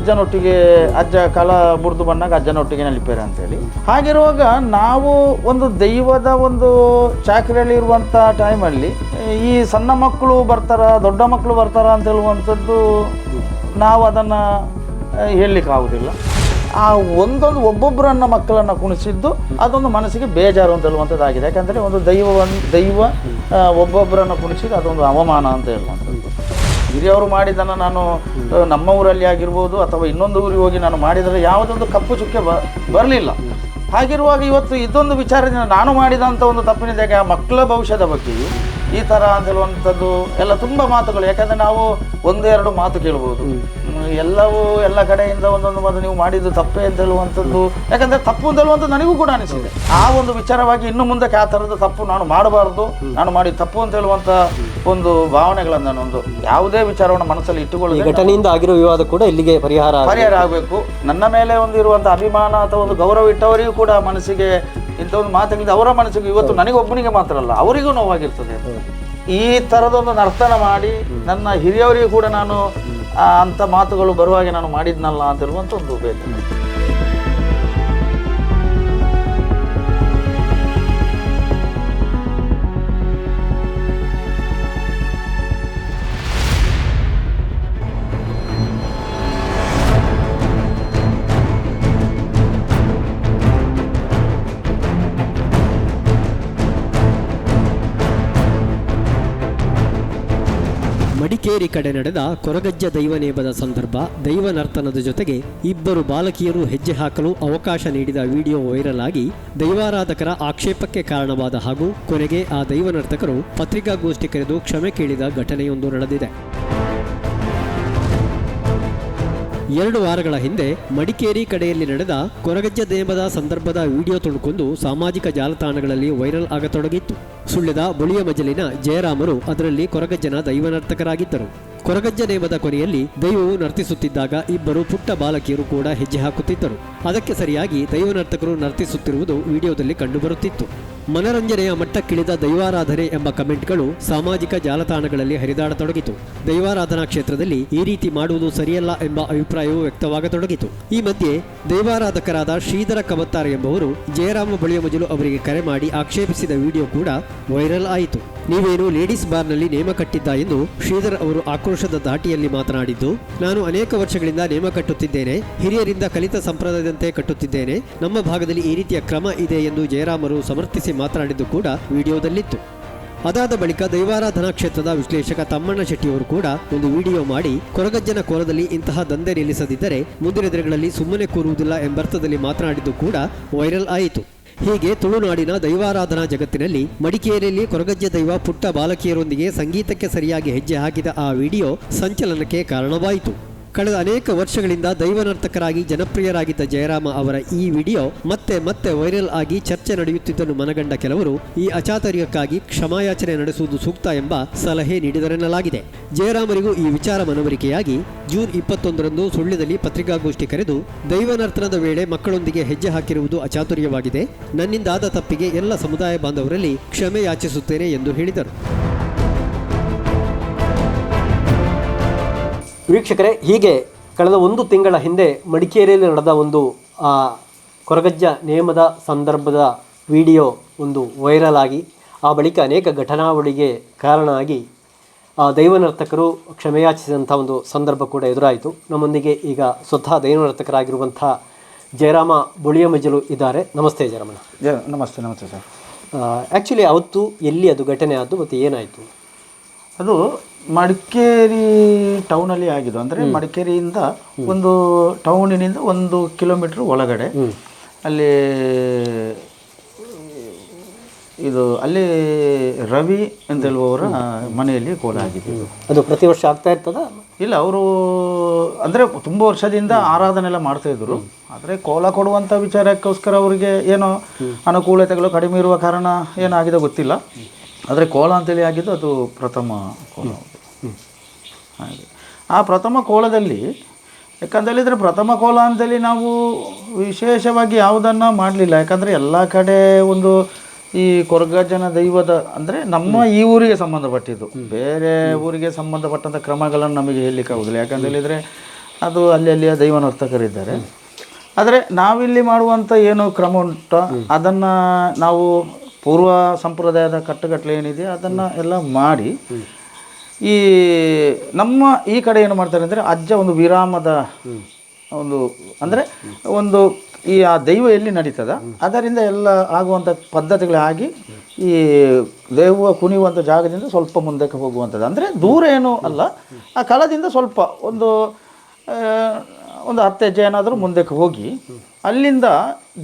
ಅಜ್ಜನೊಟ್ಟಿಗೆ ಅಜ್ಜ ಕಾಲ ಮುರಿದು ಬಂದಾಗ ಅಜ್ಜನೊಟ್ಟಿಗೆ ನಲಿಪೇರೆ ಅಂತೇಳಿ. ಹಾಗಿರುವಾಗ ನಾವು ಒಂದು ದೈವದ ಒಂದು ಚಾಕರಿಯಲ್ಲಿ ಇರುವಂಥ ಟೈಮಲ್ಲಿ ಈ ಸಣ್ಣ ಮಕ್ಕಳು ಬರ್ತಾರ ದೊಡ್ಡ ಮಕ್ಕಳು ಬರ್ತಾರ ಅಂತ ಹೇಳುವಂಥದ್ದು ನಾವು ಅದನ್ನು ಹೇಳಲಿಕ್ಕೆ ಆಗೋದಿಲ್ಲ. ಆ ಒಬ್ಬೊಬ್ಬರನ್ನ ಮಕ್ಕಳನ್ನು ಕುಣಿಸಿದ್ದು ಅದೊಂದು ಮನಸ್ಸಿಗೆ ಬೇಜಾರು ಅಂತ ಹೇಳುವಂಥದ್ದಾಗಿದೆ. ಯಾಕಂದರೆ ಒಂದು ದೈವ ಒಬ್ಬೊಬ್ಬರನ್ನು ಕುಣಿಸಿದ್ದು ಅದೊಂದು ಅವಮಾನ ಅಂತ ಹೇಳುವಂಥದ್ದು. ಹಿರಿಯವರು ಮಾಡಿದ್ದನ್ನು ನಾನು ನಮ್ಮ ಊರಲ್ಲಿ ಆಗಿರ್ಬೋದು ಅಥವಾ ಇನ್ನೊಂದು ಊರಿಗೆ ಹೋಗಿ ನಾನು ಮಾಡಿದರೆ ಯಾವುದೊಂದು ಕಪ್ಪು ಚುಕ್ಕೆ ಬರಲಿಲ್ಲ. ಹಾಗಿರುವಾಗ ಇವತ್ತು ಇದೊಂದು ವಿಚಾರದಿಂದ ನಾನು ಮಾಡಿದಂಥ ಒಂದು ತಪ್ಪಿನಿಂದ ಆ ಮಕ್ಕಳ ಭವಿಷ್ಯದ ಬಗ್ಗೆಯೂ ಈ ಥರ ಅಂತ ಹೇಳುವಂಥದ್ದು ಎಲ್ಲ ತುಂಬ ಮಾತುಗಳು. ಯಾಕಂದರೆ ನಾವು ಒಂದೆರಡು ಮಾತು ಕೇಳ್ಬೋದು, ಎಲ್ಲವೂ ಎಲ್ಲ ಕಡೆಯಿಂದ ಒಂದೊಂದು ಮಾತು ನೀವು ಮಾಡಿದ್ದು ತಪ್ಪೇ ಅಂತ ಹೇಳುವಂಥದ್ದು. ಯಾಕಂದರೆ ತಪ್ಪು ಅಂತ ಹೇಳುವಂಥದ್ದು ನನಗೂ ಕೂಡ ಅನಿಸಿದೆ. ಆ ಒಂದು ವಿಚಾರವಾಗಿ ಇನ್ನು ಮುಂದಕ್ಕೆ ಆ ಥರದ ತಪ್ಪು ನಾನು ಮಾಡಬಾರ್ದು, ನಾನು ಮಾಡಿ ತಪ್ಪು ಅಂತ ಹೇಳುವಂಥ ಒಂದು ಭಾವನೆಗಳನ್ನು ನಾನೊಂದು ಯಾವುದೇ ವಿಚಾರವನ್ನು ಮನಸ್ಸಲ್ಲಿ ಇಟ್ಟುಕೊಳ್ಳಿ. ಘಟನೆಯಿಂದ ಆಗಿರೋ ವಿವಾದ ಕೂಡ ಇಲ್ಲಿಗೆ ಪರಿಹಾರ ಆಗಬೇಕು. ನನ್ನ ಮೇಲೆ ಒಂದು ಇರುವಂಥ ಅಭಿಮಾನ ಅಥವಾ ಒಂದು ಗೌರವ ಇಟ್ಟವರಿಗೂ ಕೂಡ ಮನಸ್ಸಿಗೆ ಇಂಥ ಒಂದು ಮಾತಾಡಿದ್ದು ಅವರ ಮನಸ್ಸಿಗೆ ಇವತ್ತು ನನಗೊಬ್ಬನಿಗೆ ಮಾತ್ರ ಅಲ್ಲ ಅವರಿಗೂ ನೋವಾಗಿರ್ತದೆ. ಈ ಥರದೊಂದು ನರ್ತನ ಮಾಡಿ ನನ್ನ ಹಿರಿಯವರಿಗೂ ಕೂಡ ನಾನು ಅಂಥ ಮಾತುಗಳು ಬರುವಾಗೆ ನಾನು ಮಾಡಿದ್ನಲ್ಲ ಅಂತ ಹೇಳುವಂಥ ಒಂದು ಬೇಸರ. ಮಡಿಕೇರಿ ಕಡೆ ನಡೆದ ಕೊರಗಜ್ಜ ದೈವನೇಮದ ಸಂದರ್ಭ ದೈವ ನರ್ತನದ ಜೊತೆಗೆ ಇಬ್ಬರು ಬಾಲಕಿಯರು ಹೆಜ್ಜೆ ಹಾಕಲು ಅವಕಾಶ ನೀಡಿದ ವಿಡಿಯೋ ವೈರಲ್ ಆಗಿ ದೈವಾರಾಧಕರ ಆಕ್ಷೇಪಕ್ಕೆ ಕಾರಣವಾದ ಹಾಗೂ ಕೊನೆಗೆ ಆ ದೈವ ನರ್ತಕರು ಪತ್ರಿಕಾಗೋಷ್ಠಿ ಕರೆದು ಕ್ಷಮೆ ಕೇಳಿದ ಘಟನೆಯೊಂದು ನಡೆದಿದೆ. 2 ವಾರಗಳ ಹಿಂದೆ ಮಡಿಕೇರಿ ಕಡೆಯಲ್ಲಿ ನಡೆದ ಕೊರಗಜ್ಜ ನೇಮದ ಸಂದರ್ಭದ ವಿಡಿಯೋ ತುಣುಕೊಂದು ಸಾಮಾಜಿಕ ಜಾಲತಾಣಗಳಲ್ಲಿ ವೈರಲ್ ಆಗತೊಡಗಿತ್ತು. ಸುಳ್ಯದ ಬುಳಿಯ ಮಜಲಿನ ಜಯರಾಮರು ಅದರಲ್ಲಿ ಕೊರಗಜ್ಜನ ದೈವನರ್ತಕರಾಗಿದ್ದರು. ಕೊರಗಜ್ಜ ನೇಮದ ಕೊನೆಯಲ್ಲಿ ದೈವವು ನರ್ತಿಸುತ್ತಿದ್ದಾಗ ಇಬ್ಬರು ಪುಟ್ಟ ಬಾಲಕಿಯರು ಕೂಡ ಹೆಜ್ಜೆ ಹಾಕುತ್ತಿದ್ದರು. ಅದಕ್ಕೆ ಸರಿಯಾಗಿ ದೈವನರ್ತಕರು ನರ್ತಿಸುತ್ತಿರುವುದು ವಿಡಿಯೋದಲ್ಲಿ ಕಂಡುಬರುತ್ತಿತ್ತು. ಮನರಂಜನೆಯ ಮಟ್ಟಕ್ಕಿಳಿದ ದೈವಾರಾಧನೆ ಎಂಬ ಕಮೆಂಟ್ಗಳು ಸಾಮಾಜಿಕ ಜಾಲತಾಣಗಳಲ್ಲಿ ಹರಿದಾಡತೊಡಗಿತು. ದೈವಾರಾಧನಾ ಕ್ಷೇತ್ರದಲ್ಲಿ ಈ ರೀತಿ ಮಾಡುವುದು ಸರಿಯಲ್ಲ ಎಂಬ ಅಭಿಪ್ರಾಯವು ವ್ಯಕ್ತವಾಗತೊಡಗಿತು. ಈ ಮಧ್ಯೆ ದೈವಾರಾಧಕರಾದ ಶ್ರೀಧರ ಕಮತ್ತಾರ್ ಎಂಬುವರು ಜಯರಾಮ ಬಳಿಯ ಮಜಲು ಅವರಿಗೆ ಕರೆ ಮಾಡಿ ಆಕ್ಷೇಪಿಸಿದ ವಿಡಿಯೋ ಕೂಡ ವೈರಲ್ ಆಯಿತು. ನೀವೇನು ಲೇಡೀಸ್ ಬಾರ್ನಲ್ಲಿ ನೇಮ ಕಟ್ಟಿದ್ದ ಎಂದು ಶ್ರೀಧರ್ ಅವರು ಆಕ್ರೋಶದ ಧಾಟಿಯಲ್ಲಿ ಮಾತನಾಡಿದ್ದು, ನಾನು ಅನೇಕ ವರ್ಷಗಳಿಂದ ನೇಮ ಕಟ್ಟುತ್ತಿದ್ದೇನೆ, ಹಿರಿಯರಿಂದ ಕಲಿತ ಸಂಪ್ರದಾಯದಂತೆ ಕಟ್ಟುತ್ತಿದ್ದೇನೆ, ನಮ್ಮ ಭಾಗದಲ್ಲಿ ಈ ರೀತಿಯ ಕ್ರಮ ಇದೆ ಎಂದು ಜಯರಾಮರು ಸಮರ್ಥಿಸಿ ಮಾತನಾಡಿದ್ದು ಕೂಡ ವಿಡಿಯೋದಲ್ಲಿತ್ತು. ಅದಾದ ಬಳಿಕ ದೈವಾರಾಧನಾ ಕ್ಷೇತ್ರದ ವಿಶ್ಲೇಷಕ ತಮ್ಮಣ್ಣ ಶೆಟ್ಟಿಯವರು ಕೂಡ ಒಂದು ವಿಡಿಯೋ ಮಾಡಿ ಕೊರಗಜ್ಜನ ಕೋಲದಲ್ಲಿ ಇಂತಹ ದಂಧೆ ನಿಲ್ಲಿಸದಿದ್ದರೆ ಮುಂದಿನ ದಿನಗಳಲ್ಲಿ ಸುಮ್ಮನೆ ಕೂರುವುದಿಲ್ಲ ಎಂಬರ್ಥದಲ್ಲಿ ಮಾತನಾಡಿದ್ದು ಕೂಡ ವೈರಲ್ ಆಯಿತು. ಹೀಗೆ ತುಳುನಾಡಿನ ದೈವಾರಾಧನಾ ಜಗತ್ತಿನಲ್ಲಿ ಮಡಿಕೇರಿಯಲ್ಲಿ ಕೊರಗಜ್ಜ ದೈವ ಪುಟ್ಟ ಬಾಲಕಿಯರೊಂದಿಗೆ ಸಂಗೀತಕ್ಕೆ ಸರಿಯಾಗಿ ಹೆಜ್ಜೆ ಹಾಕಿದ ಆ ವಿಡಿಯೋ ಸಂಚಲನಕ್ಕೆ ಕಾರಣವಾಯಿತು. ಕಳೆದ ಅನೇಕ ವರ್ಷಗಳಿಂದ ದೈವನರ್ತಕರಾಗಿ ಜನಪ್ರಿಯರಾಗಿದ್ದ ಜಯರಾಮ ಅವರ ಈ ವಿಡಿಯೋ ಮತ್ತೆ ಮತ್ತೆ ವೈರಲ್ ಆಗಿ ಚರ್ಚೆ ನಡೆಯುತ್ತಿದ್ದನ್ನು ಮನಗಂಡ ಕೆಲವರು ಈ ಅಚಾತುರ್ಯಕ್ಕಾಗಿ ಕ್ಷಮಾಯಾಚನೆ ನಡೆಸುವುದು ಸೂಕ್ತ ಎಂಬ ಸಲಹೆ ನೀಡಿದರೆನ್ನಲಾಗಿದೆ. ಜಯರಾಮರಿಗೂ ಈ ವಿಚಾರ ಮನವರಿಕೆಯಾಗಿ ಜೂನ್ 21ರಂದು ಸುಳ್ಯದಲ್ಲಿ ಪತ್ರಿಕಾಗೋಷ್ಠಿ ಕರೆದು ದೈವನರ್ತನದ ವೇಳೆ ಮಕ್ಕಳೊಂದಿಗೆ ಹೆಜ್ಜೆ ಹಾಕಿರುವುದು ಅಚಾತುರ್ಯವಾಗಿದೆ, ನನ್ನಿಂದಾದ ತಪ್ಪಿಗೆ ಎಲ್ಲ ಸಮುದಾಯ ಬಾಂಧವರಲ್ಲಿ ಕ್ಷಮೆ ಯಾಚಿಸುತ್ತೇನೆ ಎಂದು ಹೇಳಿದರು. ವೀಕ್ಷಕರೇ, ಹೀಗೆ ಕಳೆದ 1 ತಿಂಗಳ ಹಿಂದೆ ಮಡಿಕೇರಿಯಲ್ಲಿ ನಡೆದ ಒಂದು ಕೊರಗಜ್ಜ ನೇಮದ ಸಂದರ್ಭದ ವಿಡಿಯೋ ಒಂದು ವೈರಲ್ ಆಗಿ ಆ ಬಳಿಕ ಅನೇಕ ಘಟನಾವಳಿಗೆ ಕಾರಣ ಆಗಿ ದೈವನರ್ತಕರು ಕ್ಷಮೆಯಾಚಿಸಿದಂಥ ಒಂದು ಸಂದರ್ಭ ಕೂಡ ಎದುರಾಯಿತು. ನಮ್ಮೊಂದಿಗೆ ಈಗ ಸ್ವತಃ ದೈವನರ್ತಕರಾಗಿರುವಂಥ ಜಯರಾಮ ಬುಳಿಯ ಮಜಲು ಇದ್ದಾರೆ. ನಮಸ್ತೆ ಜಯರಾಮಣ್ಣ. ನಮಸ್ತೆ. ನಮಸ್ತೆ ಸರ್. ಆ್ಯಕ್ಚುಲಿ ಅವತ್ತು ಎಲ್ಲಿ ಅದು ಘಟನೆ ಆದ್ದು ಮತ್ತು ಏನಾಯಿತು? ಅದು ಮಡಿಕೇರಿ ಟೌನಲ್ಲಿ ಆಗಿದ್ದು. ಅಂದರೆ ಮಡಿಕೇರಿಯಿಂದ ಒಂದು ಟೌನಿನಿಂದ 1 ಕಿಲೋಮೀಟ್ರ್ ಒಳಗಡೆ ಅಲ್ಲಿ ಅಲ್ಲಿ ರವಿ ಅಂತ ಹೇಳುವವರ ಮನೆಯಲ್ಲಿ ಕೋಲ ಆಗಿದ್ದು. ಅದು ಪ್ರತಿ ವರ್ಷ ಆಗ್ತಾ ಇರ್ತದ? ಇಲ್ಲ, ಅವರು ಅಂದರೆ ತುಂಬ ವರ್ಷದಿಂದ ಆರಾಧನೆ ಎಲ್ಲ ಮಾಡ್ತಾಯಿದ್ರು. ಆದರೆ ಕೋಲ ಕೊಡುವಂಥ ವಿಚಾರಕ್ಕೋಸ್ಕರ ಅವರಿಗೆ ಏನೋ ಅನುಕೂಲತೆಗಳು ಕಡಿಮೆ ಇರುವ ಕಾರಣ ಏನಾಗಿದೆ ಗೊತ್ತಿಲ್ಲ. ಆದರೆ ಕೋಲ ಅಂತೇಳಿ ಆಗಿದ್ದು ಅದು ಪ್ರಥಮ ಕೋಲ. ಹಾಗೆ ಆ ಪ್ರಥಮ ಕೋಲದಲ್ಲಿ ಯಾಕಂತೇಳಿದರೆ ಪ್ರಥಮ ಕೋಲ ಅಂತೇಳಿ ನಾವು ವಿಶೇಷವಾಗಿ ಯಾವುದನ್ನು ಮಾಡಲಿಲ್ಲ. ಯಾಕಂದರೆ ಎಲ್ಲ ಕಡೆ ಒಂದು ಈ ಕೊರಗಜ್ಜನ ದೈವದ ಅಂದರೆ ನಮ್ಮ ಈ ಊರಿಗೆ ಸಂಬಂಧಪಟ್ಟಿದ್ದು, ಬೇರೆ ಊರಿಗೆ ಸಂಬಂಧಪಟ್ಟಂಥ ಕ್ರಮಗಳನ್ನು ನಮಗೆ ಹೇಳಲಿಕ್ಕೆ ಆಗೋದಿಲ್ಲ. ಯಾಕಂತೇಳಿದರೆ ಅದು ಅಲ್ಲಿಯ ದೈವ ನರ್ತಕರಿದ್ದಾರೆ. ಆದರೆ ನಾವಿಲ್ಲಿ ಮಾಡುವಂಥ ಏನು ಕ್ರಮ ಉಂಟು ಅದನ್ನು ನಾವು ಪೂರ್ವ ಸಂಪ್ರದಾಯದ ಕಟ್ಟುಕಟ್ಟಲೆ ಏನಿದೆ ಅದನ್ನು ಎಲ್ಲ ಮಾಡಿ ಈ ನಮ್ಮ ಈ ಕಡೆ ಏನು ಮಾಡ್ತಾರೆ ಅಂದರೆ ಅಜ್ಜ ಒಂದು ವಿರಾಮದ ಒಂದು ಅಂದರೆ ಒಂದು ಈ ಆ ದೈವ ಎಲ್ಲಿ ನಡೀತದ ಅದರಿಂದ ಎಲ್ಲ ಆಗುವಂಥ ಪದ್ಧತಿಗಳಾಗಿ ಈ ದೈವ ಕುಣಿಯುವಂಥ ಜಾಗದಿಂದ ಸ್ವಲ್ಪ ಮುಂದಕ್ಕೆ ಹೋಗುವಂಥದ್ದು. ಅಂದರೆ ದೂರ ಏನೂ ಅಲ್ಲ, ಆ ಕಳದಿಂದ ಸ್ವಲ್ಪ ಒಂದು 10 ಹೆಜ್ಜೆ ಏನಾದರೂ ಮುಂದಕ್ಕೆ ಹೋಗಿ ಅಲ್ಲಿಂದ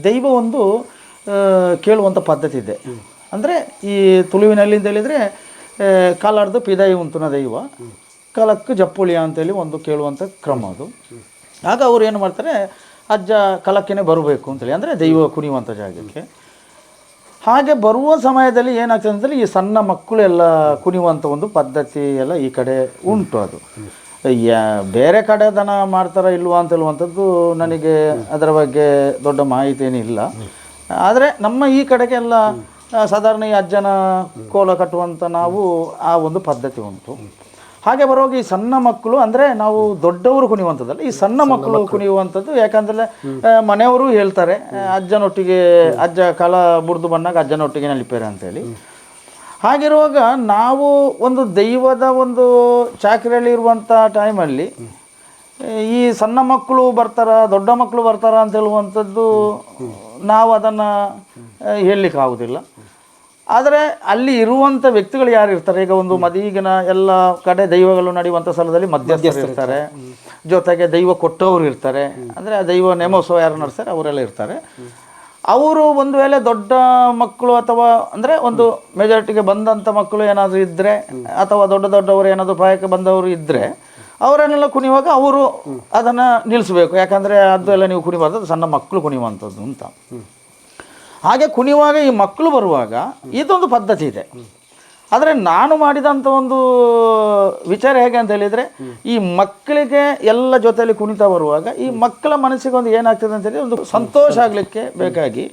ದೈವ ಒಂದು ಕೇಳುವಂಥ ಪದ್ಧತಿ ಇದೆ. ಅಂದರೆ ಈ ತುಳುವಿನಲ್ಲಿ ಅಂತ ಹೇಳಿದರೆ ಕಾಲಾಡ್ದು ಪಿದಾಯಿ ಉಂತುನ ದೈವ ಕಲಕ್ಕೆ ಜಪ್ಪುಳಿಯ ಅಂತೇಳಿ ಒಂದು ಕೇಳುವಂಥ ಕ್ರಮ ಅದು. ಆಗ ಅವ್ರು ಏನು ಮಾಡ್ತಾರೆ, ಅಜ್ಜ ಕಲಕ್ಕೇ ಬರಬೇಕು ಅಂತೇಳಿ, ಅಂದರೆ ದೈವ ಕುಣಿಯುವಂಥ ಜಾಗಕ್ಕೆ. ಹಾಗೆ ಬರುವ ಸಮಯದಲ್ಲಿ ಏನಾಗ್ತದೆ ಅಂತೇಳಿ ಈ ಸಣ್ಣ ಮಕ್ಕಳು ಎಲ್ಲ ಕುಣಿಯುವಂಥ ಒಂದು ಪದ್ಧತಿ ಎಲ್ಲ ಈ ಕಡೆ ಉಂಟು. ಅದು ಬೇರೆ ಕಡೆ ದನ ಮಾಡ್ತಾರ ಇಲ್ವಾ ಅಂತ ಹೇಳುವಂಥದ್ದು ನನಗೆ ಅದರ ಬಗ್ಗೆ ದೊಡ್ಡ ಮಾಹಿತಿ ಏನಿಲ್ಲ. ಆದರೆ ನಮ್ಮ ಈ ಕಡೆಗೆಲ್ಲ ಸಾಧಾರಣ ಈ ಅಜ್ಜನ ಕೋಲ ಕಟ್ಟುವಂಥ ನಾವು ಆ ಒಂದು ಪದ್ಧತಿ ಉಂಟು. ಹಾಗೆ ಬರುವಾಗ ಈ ಸಣ್ಣ ಮಕ್ಕಳು ಅಂದರೆ ನಾವು ದೊಡ್ಡವರು ಕುಣಿಯುವಂಥದ್ದಲ್ಲ, ಈ ಸಣ್ಣ ಮಕ್ಕಳು ಕುಣಿಯುವಂಥದ್ದು. ಯಾಕಂದರೆ ಮನೆಯವರು ಹೇಳ್ತಾರೆ ಅಜ್ಜನೊಟ್ಟಿಗೆ ಅಜ್ಜ ಕಾಲ ಬುಡ್ದು ಬಂದಾಗ ಅಜ್ಜನೊಟ್ಟಿಗೆ ನಲಿಪೇರೆ ಅಂತೇಳಿ. ಹಾಗಿರುವಾಗ ನಾವು ಒಂದು ದೈವದ ಒಂದು ಚಾಕರಿಯಲ್ಲಿ ಇರುವಂಥ ಟೈಮಲ್ಲಿ ಈ ಸಣ್ಣ ಮಕ್ಕಳು ಬರ್ತಾರ ದೊಡ್ಡ ಮಕ್ಕಳು ಬರ್ತಾರ ಅಂತ ಹೇಳುವಂಥದ್ದು ನಾವು ಅದನ್ನು ಹೇಳಲಿಕ್ಕೆ ಆಗೋದಿಲ್ಲ. ಆದರೆ ಅಲ್ಲಿ ಇರುವಂಥ ವ್ಯಕ್ತಿಗಳು ಯಾರು ಇರ್ತಾರೆ, ಈಗ ಒಂದು ಈಗಿನ ಎಲ್ಲ ಕಡೆ ದೈವಗಳು ನಡೆಯುವಂಥ ಸ್ಥಳದಲ್ಲಿ ಮಧ್ಯಸ್ಥರು ಇರ್ತಾರೆ, ಜೊತೆಗೆ ದೈವ ಕೊಟ್ಟವರು ಇರ್ತಾರೆ, ಅಂದರೆ ಆ ದೈವ ನೇಮೋತ್ಸವ ಯಾರು ನಡೆಸ್ತಾರೆ ಅವರೆಲ್ಲ ಇರ್ತಾರೆ. ಅವರು ಒಂದು ವೇಳೆ ದೊಡ್ಡ ಮಕ್ಕಳು ಅಥವಾ ಅಂದರೆ ಒಂದು ಮೆಜಾರಿಟಿಗೆ ಬಂದಂಥ ಮಕ್ಕಳು ಏನಾದರೂ ಇದ್ದರೆ ಅಥವಾ ದೊಡ್ಡವರು ಏನಾದರೂ ಪ್ರಾಯಕ್ಕೆ ಬಂದವರು ಇದ್ದರೆ ಅವರನ್ನೆಲ್ಲ ಕುಣಿಯುವಾಗ ಅವರು ಅದನ್ನು ನಿಲ್ಲಿಸಬೇಕು. ಯಾಕಂದರೆ ಅದು ಎಲ್ಲ ನೀವು ಕುಣಿಬಾರ್ದು, ಸಣ್ಣ ಮಕ್ಕಳು ಕುಣಿಯುವಂಥದ್ದು ಅಂತ. ಹಾಗೆ ಕುಣಿಯುವಾಗ ಈ ಮಕ್ಕಳು ಬರುವಾಗ ಇದೊಂದು ಪದ್ಧತಿ ಇದೆ. ಆದರೆ ನಾನು ಮಾಡಿದಂಥ ಒಂದು ವಿಚಾರ ಹೇಗೆ ಅಂತ ಹೇಳಿದರೆ, ಈ ಮಕ್ಕಳಿಗೆ ಎಲ್ಲ ಜೊತೆಯಲ್ಲಿ ಕುಣಿತಾ ಬರುವಾಗ ಈ ಮಕ್ಕಳ ಮನಸ್ಸಿಗೆ ಒಂದು ಏನಾಗ್ತದೆ ಅಂತೇಳಿ ಒಂದು ಸಂತೋಷ ಆಗಲಿಕ್ಕೆ ಬೇಕಾಗಿ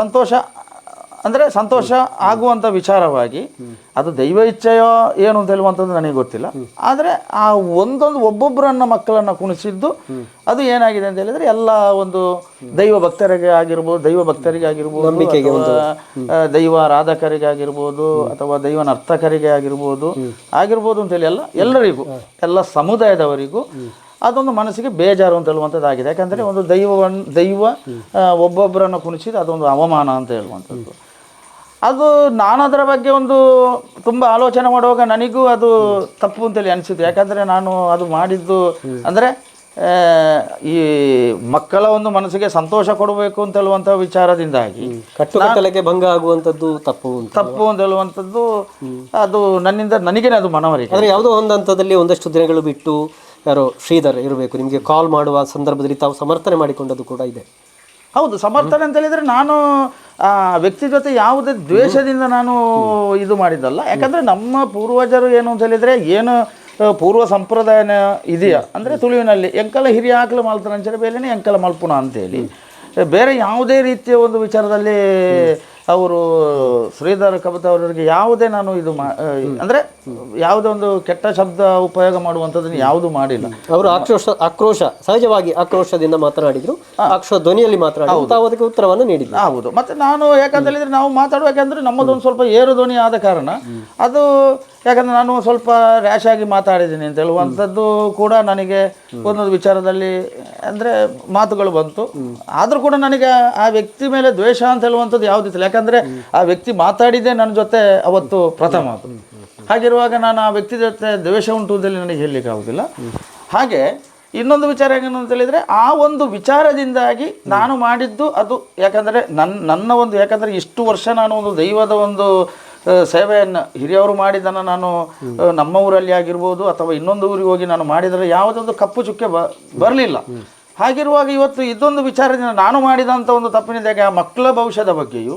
ಸಂತೋಷ ಆಗುವಂಥ ವಿಚಾರವಾಗಿ ಅದು ದೈವ ಇಚ್ಛೆಯೋ ಏನು ಅಂತ ಹೇಳುವಂಥದ್ದು ನನಗೆ ಗೊತ್ತಿಲ್ಲ. ಆದರೆ ಆ ಒಬ್ಬೊಬ್ಬರನ್ನ ಮಕ್ಕಳನ್ನು ಕುಣಿಸಿದ್ದು ಅದು ಏನಾಗಿದೆ ಅಂತ ಹೇಳಿದರೆ ಎಲ್ಲ ಒಂದು ದೈವ ಭಕ್ತರಿಗೆ ಆಗಿರ್ಬೋದು, ನಂಬಿಕೆಗೆ ದೈವ ಆರಾಧಕರಿಗೆ ಆಗಿರ್ಬೋದು ಅಥವಾ ದೈವ ನರ್ತಕರಿಗೆ ಆಗಿರ್ಬೋದು ಅಂತೇಳಿ ಎಲ್ಲರಿಗೂ ಎಲ್ಲ ಸಮುದಾಯದವರಿಗೂ ಅದೊಂದು ಮನಸ್ಸಿಗೆ ಬೇಜಾರು ಅಂತ ಹೇಳುವಂಥದ್ದಾಗಿದೆ. ಯಾಕಂದರೆ ಒಂದು ದೈವ ಒಬ್ಬೊಬ್ಬರನ್ನು ಕುಣಿಸಿದ್ದು ಅದೊಂದು ಅವಮಾನ ಅಂತ ಹೇಳುವಂಥದ್ದು. ಅದು ನಾನು ಅದರ ಬಗ್ಗೆ ಒಂದು ತುಂಬ ಆಲೋಚನೆ ಮಾಡುವಾಗ ನನಗೂ ಅದು ತಪ್ಪು ಅಂತೇಳಿ ಅನಿಸಿತು. ಯಾಕಂದರೆ ನಾನು ಅದು ಮಾಡಿದ್ದು ಅಂದರೆ ಈ ಮಕ್ಕಳ ಒಂದು ಮನಸ್ಸಿಗೆ ಸಂತೋಷ ಕೊಡಬೇಕು ಅಂತ ಹೇಳುವಂಥ ವಿಚಾರದಿಂದಾಗಿ ಕಟ್ಟುಕಟ್ಟಲೆಗೆ ಭಂಗ ಆಗುವಂಥದ್ದು ತಪ್ಪು ಅಂತ ಹೇಳುವಂಥದ್ದು ಅದು ನನಗೇನೆ ಅದು ಮನವರಿಕೆ. ಅಂದರೆ ಯಾವುದೋ ಒಂದು ಹಂತದಲ್ಲಿ ಒಂದಷ್ಟು ದಿನಗಳು ಬಿಟ್ಟು ಯಾರೋ ಶ್ರೀಧರ್ ಇರಬೇಕು ನಿಮಗೆ ಕಾಲ್ ಮಾಡುವ ಸಂದರ್ಭದಲ್ಲಿ ತಾವು ಸಮರ್ಥನೆ ಮಾಡಿಕೊಂಡದ್ದು ಕೂಡ ಇದೆ. ಹೌದು, ಸಮರ್ಥನೆ ಅಂತ ಹೇಳಿದರೆ ನಾನು ಆ ವ್ಯಕ್ತಿ ಜೊತೆ ಯಾವುದೇ ದ್ವೇಷದಿಂದ ನಾನು ಇದು ಮಾಡಿದ್ದಲ್ಲ. ಯಾಕಂದರೆ ನಮ್ಮ ಪೂರ್ವಜರು ಏನು ಅಂತ ಹೇಳಿದರೆ ಏನು ಪೂರ್ವ ಸಂಪ್ರದಾಯನ ಇದೆಯಾ ಅಂದರೆ ತುಳುವಿನಲ್ಲಿ ಎಂಕಲ ಹಿರಿಯ ಆಕಲು ಮಲ್ತಾನೆ ಅಂಚನೆ ಬೇಲೆನೇ ಎಂಕಲ ಮಲ್ಪುಣ ಅಂತೇಳಿ ಬೇರೆ ಯಾವುದೇ ರೀತಿಯ ಒಂದು ವಿಚಾರದಲ್ಲಿ ಅವರು ಶ್ರೀಧರ್ ಕಬತ ಅವರಿಗೆ ಯಾವುದೇ ನಾನು ಇದು ಅಂದರೆ ಯಾವುದೇ ಒಂದು ಕೆಟ್ಟ ಶಬ್ದ ಉಪಯೋಗ ಮಾಡುವಂಥದ್ದನ್ನು ಯಾವುದು ಮಾಡಿಲ್ಲ. ಅವರು ಆಕ್ರೋಶ ಸಹಜವಾಗಿ ಆಕ್ರೋಶದಿಂದ ಮಾತನಾಡಿದ್ರು, ಆಕ್ರೋಶ ಧ್ವನಿಯಲ್ಲಿ ಮಾತನಾಡಿದ್ರು, ತಾವು ಅದಕ್ಕೆ ಉತ್ತರವನ್ನು ನೀಡಿಲ್ಲ. ಹೌದು, ಮತ್ತು ನಾನು ಯಾಕಂತ ಹೇಳಿದರೆ ನಾವು ಮಾತಾಡಬೇಕಂದ್ರೆ ನಮ್ಮದೊಂದು ಸ್ವಲ್ಪ ಏರು ಧ್ವನಿ ಆದ ಕಾರಣ ಅದು ಯಾಕಂದರೆ ನಾನು ಸ್ವಲ್ಪ ರ್ಯಾಶ್ ಆಗಿ ಮಾತಾಡಿದ್ದೀನಿ ಅಂತ ಹೇಳುವಂಥದ್ದು ಕೂಡ ನನಗೆ ಒಂದೊಂದು ವಿಚಾರದಲ್ಲಿ ಅಂದರೆ ಮಾತುಗಳು ಬಂತು. ಆದರೂ ಕೂಡ ನನಗೆ ಆ ವ್ಯಕ್ತಿ ಮೇಲೆ ದ್ವೇಷ ಅಂತ ಹೇಳುವಂಥದ್ದು ಯಾವುದಿಲ್ಲ. ಯಾಕಂದರೆ ಆ ವ್ಯಕ್ತಿ ಮಾತಾಡಿದ್ದೇ ನನ್ನ ಜೊತೆ ಅವತ್ತು ಪ್ರಥಮ ಅದು. ಹಾಗಿರುವಾಗ ನಾನು ಆ ವ್ಯಕ್ತಿ ಜೊತೆ ದ್ವೇಷ ಉಂಟು ಅಂತೇಳಿ ನನಗೆ ಹೇಳಲಿಕ್ಕೆ ಆಗೋದಿಲ್ಲ. ಹಾಗೆ ಇನ್ನೊಂದು ವಿಚಾರ ಏನು ಅಂತ ಹೇಳಿದರೆ ಆ ಒಂದು ವಿಚಾರದಿಂದಾಗಿ ನಾನು ಮಾಡಿದ್ದು ಅದು ಯಾಕಂದರೆ ನನ್ನ ಒಂದು ಯಾಕಂದರೆ ಇಷ್ಟು ವರ್ಷ ನಾನು ಒಂದು ದೈವದ ಒಂದು ಸೇವೆಯನ್ನು ಹಿರಿಯವರು ಮಾಡಿದ್ದನ್ನು ನಾನು ನಮ್ಮ ಊರಲ್ಲಿ ಆಗಿರ್ಬೋದು ಅಥವಾ ಇನ್ನೊಂದು ಊರಿಗೆ ಹೋಗಿ ನಾನು ಮಾಡಿದರೆ ಯಾವುದೊಂದು ಕಪ್ಪು ಚುಕ್ಕೆ ಬರಲಿಲ್ಲ. ಹಾಗಿರುವಾಗ ಇವತ್ತು ಇದೊಂದು ವಿಚಾರದಿಂದ ನಾನು ಮಾಡಿದಂಥ ಒಂದು ತಪ್ಪಿನಿಂದಾಗಿ ಆ ಮಕ್ಕಳ ಭವಿಷ್ಯದ ಬಗ್ಗೆಯೂ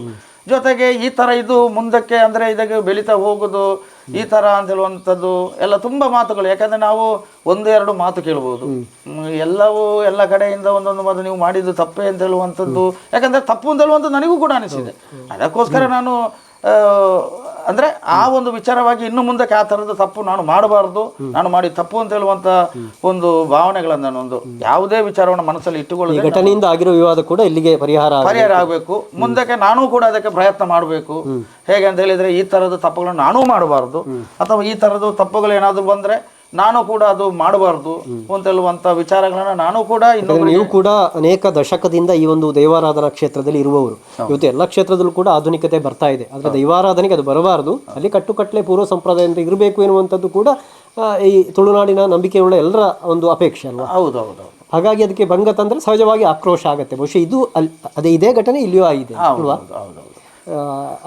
ಜೊತೆಗೆ ಈ ಥರ ಇದು ಮುಂದಕ್ಕೆ ಅಂದರೆ ಇದಕ್ಕೆ ಬೆಳೀತಾ ಹೋಗೋದು ಈ ಥರ ಅಂತ ಹೇಳುವಂಥದ್ದು ಎಲ್ಲ ತುಂಬ ಮಾತುಗಳು. ಯಾಕಂದರೆ ನಾವು 1-2 ಮಾತು ಕೇಳ್ಬೋದು, ಎಲ್ಲವೂ ಎಲ್ಲ ಕಡೆಯಿಂದ ಒಂದೊಂದು ಮಾತು ನೀವು ಮಾಡಿದ್ದು ತಪ್ಪೇ ಅಂತ ಹೇಳುವಂಥದ್ದು. ಯಾಕಂದರೆ ತಪ್ಪು ಅಂತ ಹೇಳುವಂಥದ್ದು ನನಗೂ ಕೂಡ ಅನಿಸಿದೆ. ಅದಕ್ಕೋಸ್ಕರ ನಾನು ಅಂದರೆ ಆ ಒಂದು ವಿಚಾರವಾಗಿ ಇನ್ನು ಮುಂದಕ್ಕೆ ಆ ಥರದ ತಪ್ಪು ನಾನು ಮಾಡಬಾರ್ದು, ನಾನು ಮಾಡಿ ತಪ್ಪು ಅಂತ ಹೇಳುವಂಥ ಒಂದು ಭಾವನೆಗಳನ್ನು ಒಂದು ಯಾವುದೇ ವಿಚಾರವನ್ನು ಮನಸ್ಸಲ್ಲಿ ಇಟ್ಟುಕೊಳ್ಳಿ. ಘಟನೆಯಿಂದ ಆಗಿರೋ ವಿವಾದ ಕೂಡ ಇಲ್ಲಿಗೆ ಪರಿಹಾರ ಆಗಬೇಕು. ಮುಂದಕ್ಕೆ ನಾನೂ ಕೂಡ ಅದಕ್ಕೆ ಪ್ರಯತ್ನ ಮಾಡಬೇಕು. ಹೇಗೆ ಅಂತ ಹೇಳಿದರೆ ಈ ಥರದ ತಪ್ಪುಗಳನ್ನು ನಾನೂ ಮಾಡಬಾರ್ದು, ಅಥವಾ ಈ ಥರದ ತಪ್ಪುಗಳು ಏನಾದರೂ ಬಂದರೆ ನಾನು ಕೂಡ ಅದು ಮಾಡಬಾರ್ದು ಅಂತ ಹೇಳುವಂಥ ವಿಚಾರಗಳನ್ನ ನಾನು ಕೂಡ ನೀವು ಕೂಡ ಅನೇಕ ದಶಕದಿಂದ ಈ ಒಂದು ದೈವಾರಾಧನಾ ಕ್ಷೇತ್ರದಲ್ಲಿ ಇರುವವರು. ಇವತ್ತು ಎಲ್ಲ ಕ್ಷೇತ್ರದಲ್ಲೂ ಕೂಡ ಆಧುನಿಕತೆ ಬರ್ತಾ ಇದೆ, ಆದರೆ ದೈವಾರಾಧನೆಗೆ ಅದು ಬರಬಾರದು, ಅಲ್ಲಿ ಕಟ್ಟುಕಟ್ಟಲೆ ಪೂರ್ವ ಸಂಪ್ರದಾಯದಿಂದ ಇರಬೇಕು ಎನ್ನುವಂಥದ್ದು ಕೂಡ ಈ ತುಳುನಾಡಿನ ನಂಬಿಕೆಯುಳ್ಳ ಎಲ್ಲರ ಒಂದು ಅಪೇಕ್ಷೆ ಅಲ್ವಾ? ಹೌದೌದು. ಹಾಗಾಗಿ ಅದಕ್ಕೆ ಭಂಗ ತಂದರೆ ಸಹಜವಾಗಿ ಆಕ್ರೋಶ ಆಗುತ್ತೆ. ಬಹುಶಃ ಇದು ಅದೇ ಇದೇ ಘಟನೆ ಇಲ್ಲಿಯೂ ಆಗಿದೆ ಅಲ್ವಾ?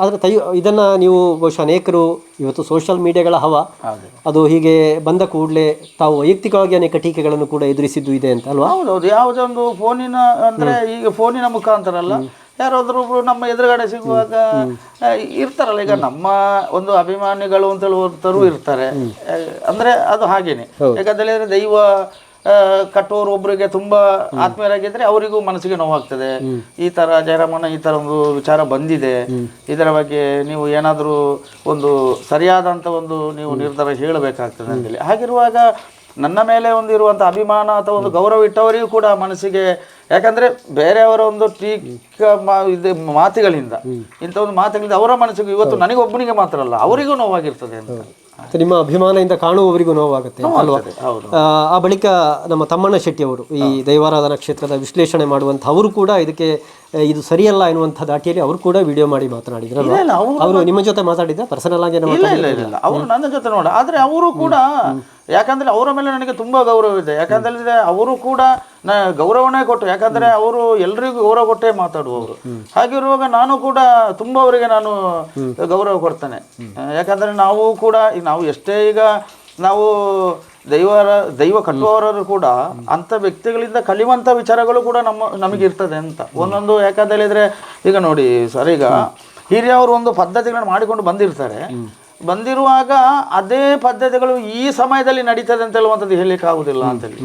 ಆದರೆ ಇದನ್ನು ನೀವು ಬಹುಶಃ ಅನೇಕರು ಇವತ್ತು ಸೋಷಿಯಲ್ ಮೀಡಿಯಾಗಳ ಹವಾ ಅದು ಹೀಗೆ ಬಂದ ಕೂಡಲೇ ತಾವು ವೈಯಕ್ತಿಕವಾಗಿ ಅನೇಕ ಟೀಕೆಗಳನ್ನು ಕೂಡ ಎದುರಿಸಿದ್ದು ಇದೆ ಅಂತ ಅಲ್ವಾ? ಹೌದೌದು. ಯಾವುದೇ ಒಂದು ಫೋನಿನ ಅಂದರೆ ಈಗ ಫೋನಿನ ಮುಖಾಂತರ ಅಲ್ಲ, ಯಾರಾದ್ರೂ ಒಬ್ರು ನಮ್ಮ ಎದುರುಗಡೆ ಸಿಗುವಾಗ ಇರ್ತಾರಲ್ಲ, ಈಗ ನಮ್ಮ ಒಂದು ಅಭಿಮಾನಿಗಳು ಅಂತ ಹೇಳುವಂಥವ್ರು ಇರ್ತಾರೆ. ಅಂದರೆ ಅದು ಹಾಗೇನೆ, ಯಾಕಂದ್ರೆ ದೈವ ಕಟ್ಟೋರು ಒಬ್ಬರಿಗೆ ತುಂಬ ಆತ್ಮೀಯರಾಗಿದ್ದರೆ ಅವರಿಗೂ ಮನಸ್ಸಿಗೆ ನೋವಾಗ್ತದೆ. ಈ ಥರ ಜಯರಾಮನ ಈ ಥರ ಒಂದು ವಿಚಾರ ಬಂದಿದೆ, ಇದರ ಬಗ್ಗೆ ನೀವು ಏನಾದರೂ ಒಂದು ಸರಿಯಾದಂಥ ಒಂದು ನೀವು ನಿರ್ಧಾರ ಹೇಳಬೇಕಾಗ್ತದೆ ಅಂತೇಳಿ. ಹಾಗಿರುವಾಗ ನನ್ನ ಮೇಲೆ ಒಂದು ಇರುವಂಥ ಅಭಿಮಾನ ಅಥವಾ ಒಂದು ಗೌರವ ಇಟ್ಟವರಿಗೂ ಕೂಡ ಮನಸ್ಸಿಗೆ, ಯಾಕಂದರೆ ಬೇರೆಯವರ ಒಂದು ಇದು ಮಾತುಗಳಿಂದ, ಇಂಥ ಒಂದು ಮಾತುಗಳಿಂದ ಅವರ ಮನಸ್ಸಿಗೆ ಇವತ್ತು ನನಗೊಬ್ಬನಿಗೆ ಮಾತ್ರ ಅಲ್ಲ ಅವರಿಗೂ ನೋವಾಗಿರ್ತದೆ ಅಂತ. ನಿಮ್ಮ ಅಭಿಮಾನದಿಂದ ಕಾಣುವವರಿಗೂ ನೋವಾಗುತ್ತೆ ಅಲ್ವಾ? ಆ ಬಳಿಕ ನಮ್ಮ ತಮ್ಮಣ್ಣ ಶೆಟ್ಟಿ ಅವರು ಈ ದೈವಾರಾಧನಾ ಕ್ಷೇತ್ರದ ವಿಶ್ಲೇಷಣೆ ಮಾಡುವಂಥ ಅವರು ಕೂಡ ಇದಕ್ಕೆ ಇದು ಸರಿಯಲ್ಲ ಎನ್ನುವಂಥ ದಾಟಿಯಲ್ಲಿ ಅವರು ಕೂಡ ವಿಡಿಯೋ ಮಾಡಿ ಮಾತನಾಡಿದ್ರು. ಅವರು ನಿಮ್ಮ ಜೊತೆ ಮಾತಾಡಿದ ಪರ್ಸನಲ್ ಆಗಿ? ಇಲ್ಲ, ಅವರು ನನ್ನ ಜೊತೆ ನೋಡ, ಆದರೆ ಅವರು ಕೂಡ, ಯಾಕಂದ್ರೆ ಅವರ ಮೇಲೆ ನನಗೆ ತುಂಬಾ ಗೌರವ ಇದೆ. ಯಾಕಂದ್ರೆ ಅವರು ಕೂಡ ಗೌರವನೇ ಕೊಟ್ಟು, ಯಾಕಂದ್ರೆ ಅವರು ಎಲ್ರಿಗೂ ಗೌರವ ಕೊಟ್ಟೇ ಮಾತಾಡುವವರು. ಹಾಗಿರುವಾಗ ನಾನು ಕೂಡ ತುಂಬಾ ಅವರಿಗೆ ನಾನು ಗೌರವ ಕೊಡ್ತೇನೆ. ಯಾಕಂದ್ರೆ ನಾವು ಕೂಡ ನಾವು ಎಷ್ಟೇ ಈಗ ನಾವು ದೈವ ಕಟ್ಟುವವರು ಕೂಡ ಅಂಥ ವ್ಯಕ್ತಿಗಳಿಂದ ಕಲಿಯುವಂಥ ವಿಚಾರಗಳು ಕೂಡ ನಮಗೆ ಇರ್ತದೆ ಅಂತ ಒಂದೊಂದು. ಯಾಕಂತ ಹೇಳಿದ್ರೆ ಈಗ ನೋಡಿ ಸರ್, ಈಗ ಹಿರಿಯವರು ಒಂದು ಪದ್ಧತಿಗಳನ್ನು ಮಾಡಿಕೊಂಡು ಬಂದಿರುವಾಗ ಅದೇ ಪದ್ಧತಿಗಳು ಈ ಸಮಯದಲ್ಲಿ ನಡೀತದೆ ಅಂತ ಹೇಳುವಂಥದ್ದು ಹೇಳಲಿಕ್ಕೆ ಆಗುದಿಲ್ಲ ಅಂತೇಳಿ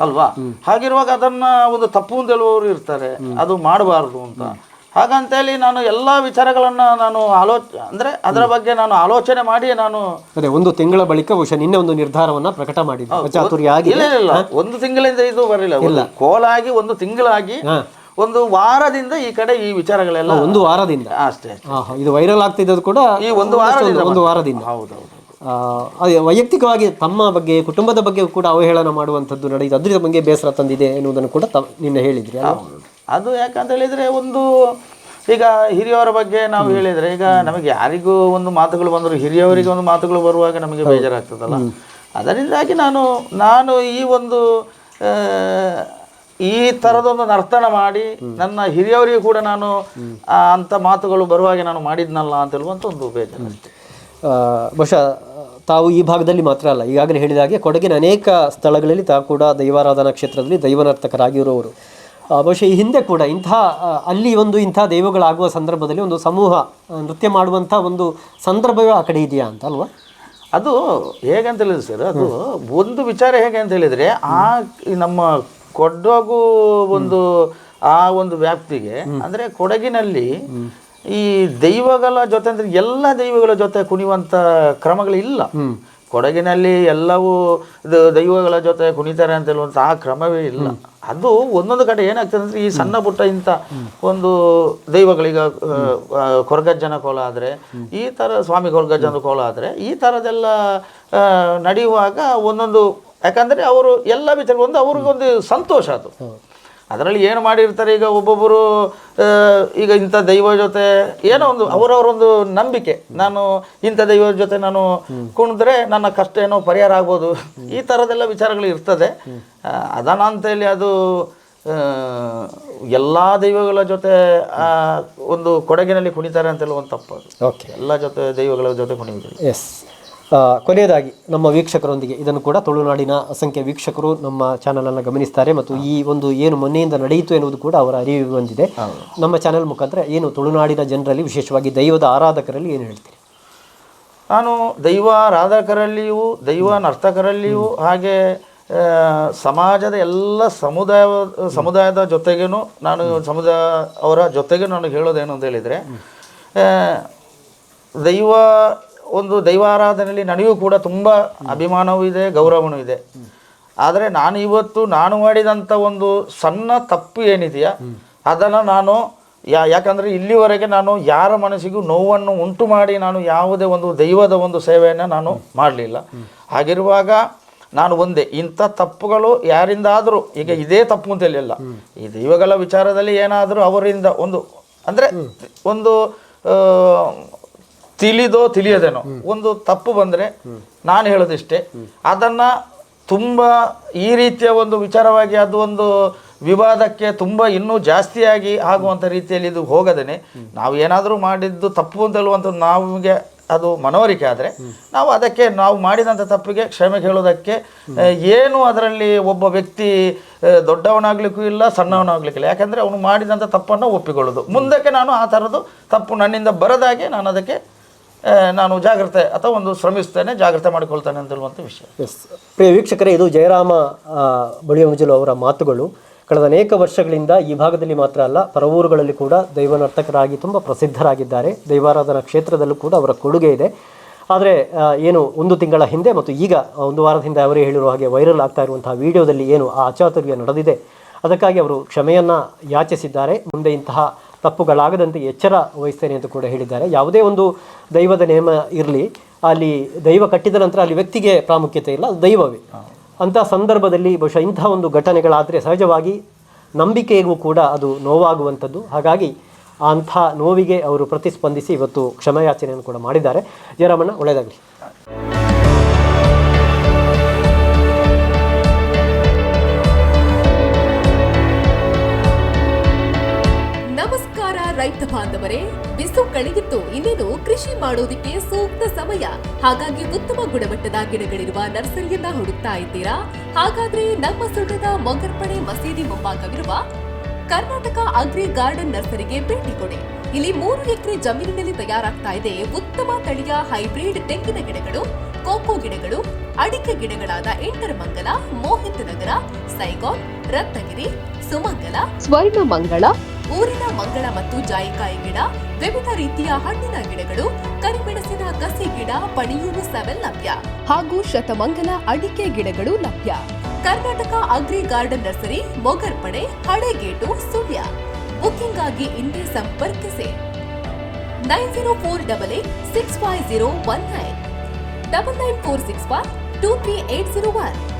ಅಲ್ವಾ? ಹಾಗಿರುವಾಗ ಅದನ್ನ ಒಂದು ತಪ್ಪು ಅಂತ ಹೇಳುವವರು ಇರ್ತಾರೆ, ಅದು ಮಾಡಬಾರ್ದು ಅಂತ. ಹಾಗಂತೇಳಿ ನಾನು ಎಲ್ಲ ವಿಚಾರಗಳನ್ನ ನಾನು ಅಂದ್ರೆ ಅದರ ಬಗ್ಗೆ ನಾನು ಆಲೋಚನೆ ಮಾಡಿ ನಾನು ಒಂದು ತಿಂಗಳ ಬಳಿಕ ಬಹುಶಃ ನಿನ್ನೆ ಒಂದು ನಿರ್ಧಾರವನ್ನ ಪ್ರಕಟ ಮಾಡಿದ್ದೆ. ಇಲ್ಲ, ಒಂದು ತಿಂಗಳಿಂದ ಇದು ಬರಲಿಲ್ಲ, ಕೋಲಾಗಿ ಒಂದು ತಿಂಗಳಾಗಿ ಒಂದು ವಾರದಿಂದ ಈ ಕಡೆ ಈ ವಿಚಾರಗಳೆಲ್ಲ ಒಂದು ವಾರದಿಂದ ಅಷ್ಟೇ ಇದು ವೈರಲ್ ಆಗ್ತಿದ್ದು ಕೂಡ ಈ ಒಂದು ವಾರದಿಂದ. ಹೌದೌದು. ವೈಯಕ್ತಿಕವಾಗಿ ತಮ್ಮ ಬಗ್ಗೆ ಕುಟುಂಬದ ಬಗ್ಗೆ ಕೂಡ ಅವಹೇಳನ ಮಾಡುವಂಥದ್ದು ನಡೆಯಿತು, ಅದ್ರ ಬಗ್ಗೆ ಬೇಸರ ತಂದಿದೆ ಎನ್ನುವುದನ್ನು ಕೂಡ ನಿನ್ನೆ ಹೇಳಿದ್ರಿ. ಅದು ಯಾಕಂತ ಹೇಳಿದರೆ ಒಂದು ಈಗ ಹಿರಿಯವರ ಬಗ್ಗೆ ನಾವು ಹೇಳಿದರೆ, ಈಗ ನಮಗೆ ಯಾರಿಗೂ ಒಂದು ಮಾತುಗಳು ಬಂದರೂ ಹಿರಿಯವರಿಗೆ ಒಂದು ಮಾತುಗಳು ಬರುವಾಗ ನಮಗೆ ಬೇಜಾರಾಗ್ತದಲ್ಲ. ಅದರಿಂದಾಗಿ ನಾನು ಈ ಒಂದು ಈ ಥರದೊಂದು ನರ್ತನ ಮಾಡಿ ನನ್ನ ಹಿರಿಯವರಿಗೂ ಕೂಡ ನಾನು ಅಂಥ ಮಾತುಗಳು ಬರುವಾಗೆ ನಾನು ಮಾಡಿದ್ನಲ್ಲ ಅಂತ ಹೇಳುವಂಥ ಒಂದು ಬೇಜಾರು ಅಷ್ಟೇ. ಬಹುಶಃ ತಾವು ಈ ಭಾಗದಲ್ಲಿ ಮಾತ್ರ ಅಲ್ಲ, ಈಗಾಗಲೇ ಹೇಳಿದ ಹಾಗೆ ಕೊಡಗಿನ ಅನೇಕ ಸ್ಥಳಗಳಲ್ಲಿ ತಾವು ಕೂಡ ದೈವಾರಾಧನಾ ಕ್ಷೇತ್ರದಲ್ಲಿ ದೈವನರ್ತಕರಾಗಿರುವವರು. ಬಹುಶಃ ಈ ಹಿಂದೆ ಕೂಡ ಇಂಥ ದೈವಗಳಾಗುವ ಸಂದರ್ಭದಲ್ಲಿ ಒಂದು ಸಮೂಹ ನೃತ್ಯ ಮಾಡುವಂಥ ಒಂದು ಸಂದರ್ಭವೇ ಆ ಕಡೆ ಇದೆಯಾ ಅಂತ ಅಲ್ವಾ? ಅದು ಹೇಗೆ ಅಂತ ಹೇಳಿದ್ರೆ ಸರ್, ಅದು ಒಂದು ವಿಚಾರ ಹೇಗೆ ಅಂತ ಹೇಳಿದರೆ, ನಮ್ಮ ಕೊಡಗು ಆ ಒಂದು ವ್ಯಾಪ್ತಿಗೆ ಅಂದರೆ ಕೊಡಗಿನಲ್ಲಿ ಈ ದೈವಗಳ ಜೊತೆ ಅಂದರೆ ಎಲ್ಲ ದೈವಗಳ ಜೊತೆ ಕುಣಿಯುವಂಥ ಕ್ರಮಗಳಿಲ್ಲ. ಕೊಡಗಿನಲ್ಲಿ ಎಲ್ಲವೂ ದೈವಗಳ ಜೊತೆ ಕುಣಿತಾರೆ ಅಂತ ಹೇಳುವಂಥ ಆ ಕ್ರಮವೇ ಇಲ್ಲ. ಅದು ಒಂದೊಂದು ಕಡೆ ಏನಾಗ್ತದೆ ಅಂದರೆ, ಈ ಸಣ್ಣ ಪುಟ್ಟ ಇಂಥ ಒಂದು ದೈವಗಳೀಗ ಕೊರಗಜ್ಜನ ಕೋಲ ಆದರೆ, ಈ ಥರ ಸ್ವಾಮಿ ಕೊರಗಜ್ಜನ ಕೋಲ ಆದರೆ, ಈ ಥರದೆಲ್ಲ ನಡೆಯುವಾಗ ಒಂದೊಂದು, ಯಾಕಂದರೆ ಅವರು ಎಲ್ಲ ವಿಚಾರ ಅವ್ರಿಗೊಂದು ಸಂತೋಷ ಅದು. ಅದರಲ್ಲಿ ಏನು ಮಾಡಿರ್ತಾರೆ, ಈಗ ಒಬ್ಬೊಬ್ಬರು ಈಗ ಇಂಥ ದೈವ ಜೊತೆ ಏನೋ ಒಂದು ಅವರವರೊಂದು ನಂಬಿಕೆ, ನಾನು ಇಂಥ ದೈವದ ಜೊತೆ ನಾನು ಕುಣಿದ್ರೆ ನನ್ನ ಕಷ್ಟ ಏನೋ ಪರಿಹಾರ ಆಗ್ಬೋದು, ಈ ಥರದ್ದೆಲ್ಲ ವಿಚಾರಗಳು ಇರ್ತದೆ. ಅದನ್ನ ಅಂತೇಳಿ ಅದು ಎಲ್ಲ ದೈವಗಳ ಜೊತೆ ಒಂದು ಕೊಡಗಿನಲ್ಲಿ ಕುಣಿತಾರೆ ಅಂತ ಹೇಳುವಂಥ ತಪ್ಪು. ಅದು ಓಕೆ, ಎಲ್ಲ ಜೊತೆ ದೈವಗಳ ಜೊತೆ ಕುಣಿಯುವುದು. ಎಸ್. ಕೊನೆಯದಾಗಿ ನಮ್ಮ ವೀಕ್ಷಕರೊಂದಿಗೆ, ಇದನ್ನು ಕೂಡ ತುಳುನಾಡಿನ ಅಸಂಖ್ಯ ವೀಕ್ಷಕರು ನಮ್ಮ ಚಾನಲನ್ನು ಗಮನಿಸ್ತಾರೆ ಮತ್ತು ಈ ಒಂದು ಏನು ಮೊನ್ನೆಯಿಂದ ನಡೆಯಿತು ಎನ್ನುವುದು ಕೂಡ ಅವರ ಅರಿವಿಗೆ ಬಂದಿದೆ. ನಮ್ಮ ಚಾನೆಲ್ ಮುಖಾಂತರ ಏನು ತುಳುನಾಡಿನ ಜನರಲ್ಲಿ, ವಿಶೇಷವಾಗಿ ದೈವದ ಆರಾಧಕರಲ್ಲಿ ಏನು ಹೇಳ್ತೀರಿ? ನಾನು ದೈವಾರಾಧಕರಲ್ಲಿಯೂ ದೈವ ನರ್ತಕರಲ್ಲಿಯೂ ಹಾಗೆ ಸಮಾಜದ ಎಲ್ಲ ಸಮುದಾಯದ ಜೊತೆಗೇನು ಅವರ ಜೊತೆಗೆ ನಾನು ಹೇಳೋದೇನು ಅಂತ ಹೇಳಿದರೆ, ದೈವಾರಾಧನೆಯಲ್ಲಿ ನನಗೂ ಕೂಡ ತುಂಬ ಅಭಿಮಾನವೂ ಇದೆ, ಗೌರವವೂ ಇದೆ. ಆದರೆ ನಾನು ಮಾಡಿದಂಥ ಒಂದು ಸಣ್ಣ ತಪ್ಪು ಏನಿದೆಯಾ ಅದನ್ನು ನಾನು ಯಾಕಂದರೆ ಇಲ್ಲಿವರೆಗೆ ನಾನು ಯಾರ ಮನಸ್ಸಿಗೂ ನೋವನ್ನು ಉಂಟು ಮಾಡಿ ನಾನು ಯಾವುದೇ ಒಂದು ದೈವದ ಒಂದು ಸೇವೆಯನ್ನು ನಾನು ಮಾಡಲಿಲ್ಲ. ಹಾಗಿರುವಾಗ ನಾನು ಒಂದೇ ಇಂಥ ತಪ್ಪುಗಳು ಯಾರಿಂದಾದರೂ, ಈಗ ಇದೇ ತಪ್ಪು ಅಂತ ಹೇಳಿಲ್ಲ, ಈ ದೈವಗಳ ವಿಚಾರದಲ್ಲಿ ಏನಾದರೂ ಅವರಿಂದ ಒಂದು ತಿಳಿದೋ ತಿಳಿಯದೇನೋ ಒಂದು ತಪ್ಪು ಬಂದರೆ ನಾನು ಹೇಳೋದಿಷ್ಟೇ, ಅದನ್ನು ತುಂಬ ಈ ರೀತಿಯ ಒಂದು ವಿಚಾರವಾಗಿ ಅದು ಒಂದು ವಿವಾದಕ್ಕೆ ತುಂಬ ಇನ್ನೂ ಜಾಸ್ತಿಯಾಗಿ ಆಗುವಂಥ ರೀತಿಯಲ್ಲಿ ಇದು ಹೋಗದೇನೆ ನಾವು ಏನಾದರೂ ಮಾಡಿದ್ದು ತಪ್ಪು ಅಂತ ಹೇಳುವಂಥ ನಮಗೆ ಅದು ಮನವರಿಕೆ ಆದರೆ ನಾವು ಮಾಡಿದಂಥ ತಪ್ಪಿಗೆ ಕ್ಷಮೆ ಕೇಳೋದಕ್ಕೆ ಏನು ಅದರಲ್ಲಿ ಒಬ್ಬ ವ್ಯಕ್ತಿ ದೊಡ್ಡವನಾಗಲಿಕ್ಕೂ ಇಲ್ಲ, ಸಣ್ಣವನಾಗಲಿಕ್ಕಿಲ್ಲ. ಯಾಕೆಂದರೆ ಅವನು ಮಾಡಿದಂಥ ತಪ್ಪನ್ನು ಒಪ್ಪಿಕೊಳ್ಳೋದು, ಮುಂದಕ್ಕೆ ನಾನು ಆ ಥರದ್ದು ತಪ್ಪು ನನ್ನಿಂದ ಬರದಾಗೆ ನಾನು ಜಾಗ್ರತೆ ಅಥವಾ ಒಂದು ಶ್ರಮಿಸ್ತೇನೆ, ಜಾಗ್ರತೆ ಮಾಡಿಕೊಳ್ತೇನೆ ಅಂತ ಹೇಳುವಂಥ ವಿಷಯ. ಪ್ರಿಯ ವೀಕ್ಷಕರೇ, ಇದು ಜಯರಾಮ ಬಳಿಯಮುಜಲು ಅವರ ಮಾತುಗಳು. ಕಳೆದ ಅನೇಕ ವರ್ಷಗಳಿಂದ ಈ ಭಾಗದಲ್ಲಿ ಮಾತ್ರ ಅಲ್ಲ, ಪರವೂರುಗಳಲ್ಲಿ ಕೂಡ ದೈವನರ್ತಕರಾಗಿ ತುಂಬ ಪ್ರಸಿದ್ಧರಾಗಿದ್ದಾರೆ. ದೈವಾರಾಧನಾ ಕ್ಷೇತ್ರದಲ್ಲೂ ಕೂಡ ಅವರ ಕೊಡುಗೆ ಇದೆ. ಆದರೆ ಏನು ಒಂದು ತಿಂಗಳ ಹಿಂದೆ ಮತ್ತು ಈಗ ಒಂದು ವಾರದ ಹಿಂದೆ ಅವರೇ ಹೇಳಿರುವ ಹಾಗೆ ವೈರಲ್ ಆಗ್ತಾ ಇರುವಂತಹ ವಿಡಿಯೋದಲ್ಲಿ ಏನು ಆ ಅಚಾತುರ್ಯ ನಡೆದಿದೆ, ಅದಕ್ಕಾಗಿ ಅವರು ಕ್ಷಮೆಯನ್ನು ಯಾಚಿಸಿದ್ದಾರೆ. ಮುಂದೆ ಇಂತಹ ತಪ್ಪುಗಳಾಗದಂತೆ ಎಚ್ಚರ ವಹಿಸ್ತೇನೆ ಅಂತ ಕೂಡ ಹೇಳಿದ್ದಾರೆ. ಯಾವುದೇ ಒಂದು ದೈವದ ನೇಮ ಇರಲಿ, ಅಲ್ಲಿ ದೈವ ಕಟ್ಟಿದ ನಂತರ ಅಲ್ಲಿ ವ್ಯಕ್ತಿಗೆ ಪ್ರಾಮುಖ್ಯತೆ ಇಲ್ಲ, ಅದು ದೈವವೇ. ಅಂಥ ಸಂದರ್ಭದಲ್ಲಿ ಬಹುಶಃ ಇಂತಹ ಒಂದು ಘಟನೆಗಳಾದರೆ ಸಹಜವಾಗಿ ನಂಬಿಕೆಗೂ ಕೂಡ ಅದು ನೋವಾಗುವಂಥದ್ದು. ಹಾಗಾಗಿ ಅಂಥ ನೋವಿಗೆ ಅವರು ಪ್ರತಿಸ್ಪಂದಿಸಿ ಇವತ್ತು ಕ್ಷಮೆಯಾಚನೆಯನ್ನು ಕೂಡ ಮಾಡಿದ್ದಾರೆ. ಜಯರಾಮಣ್ಣ, ಒಳ್ಳೆಯದಾಗಲಿ. ರೈತ ಬಾಂಧವರೇ, ಬಿಸು ಕಳೆಗಿತ್ತು, ಇನ್ನೇನು ಕೃಷಿ ಮಾಡೋದಕ್ಕೆ ಸೂಕ್ತ ಸಮಯ. ಹಾಗಾಗಿ ಉತ್ತಮ ಗುಣಮಟ್ಟದ ಗಿಡಗಳಿರುವ ನರ್ಸರಿಯನ್ನ ಹುಡುಕ್ತಾ ಇದ್ದೀರಾ? ಹಾಗಾದ್ರೆ ನಮ್ಮ ಸುಳ್ಯದ ಮೊಗರ್ಪಣೆ ಮಸೀದಿ ಮುಂಭಾಗವಿರುವ ಕರ್ನಾಟಕ ಅಗ್ರಿ ಗಾರ್ಡನ್ ನರ್ಸರಿಗೆ ಭೇಟಿ ಕೊಡಿ. ಇಲ್ಲಿ 3 ಎಕರೆ ಜಮೀನಿನಲ್ಲಿ ತಯಾರಾಗ್ತಾ ಇದೆ ಉತ್ತಮ ತಳಿಯ ಹೈಬ್ರಿಡ್ ತೆಂಗಿನ ಗಿಡಗಳು, ಕೋಕೋ ಗಿಡಗಳು, ಅಡಿಕೆ ಗಿಡಗಳಾದ ಎಂಟರಮಂಗಲ, ಮೋಹಿತ್ ನಗರ, ಸೈಗಾನ್, ರತ್ನಗಿರಿ, ಸುಮಂಗಲ, ಸ್ವರ್ಣಮಂಗಳ, ಊರಿನ ಮಂಗಳ ಮತ್ತು ಜಾಯಿಕಾಯಿ ಗಿಡ, ವಿವಿಧ ರೀತಿಯ ಹಣ್ಣಿನ ಗಿಡಗಳು, ಕರಿಮೆಣಸಿನ ಕಸಿ ಗಿಡ, ಪಣಿಯೂರು 7 ಲಭ್ಯ ಹಾಗೂ ಶತಮಂಗಲ ಅಡಿಕೆ ಗಿಡಗಳು ಲಭ್ಯ. Karnataka agri garden nursery, Mogarpane, Halegate, Sullia. Booking ಆಗಿ ಇಂದೇ ಸಂಪರ್ಕಿಸಿ 9048865019 99461 23801.